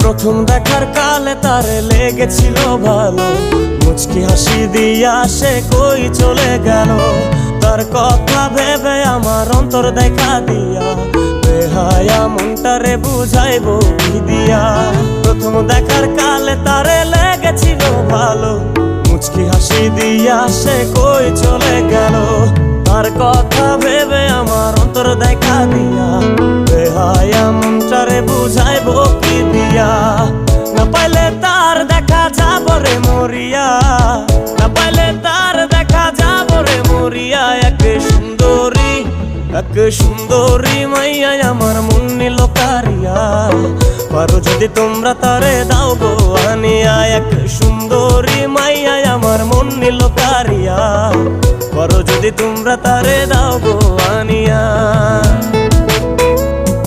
প্রথম দেখার কালে তারে লেগেছিল ভালো, মুচকি হাসি দিয়া সে কই চলে গেল। তার কথা ভেবে আমার অন্তর দেখা দিয়া, বেহায়া মনটারে বুঝাইবো কি দিয়া। প্রথম দেখার কালে তারে লেগেছিল ভালো, মুচকি হাসি দিয়া সে কই চলে গেল। তার কথা ভেবে আমার অন্তর দেখা দিয়া, বেহায়া মনটারে বুঝাইবো কি দিয়া। না পাইলে তার দেখা যাব রে মরিয়া, না পাইলে তার দেখা যাব রে মরিয়া। এক সুন্দরী মাইয়া আমার মন নিল কারিয়া, পারো যদি তোমরা তারে দাও গো আনিয়া। এক সুন্দরী মাইয়া আমার মন নিল কারিয়া, পারো যদি তোমরা তারে দাও গো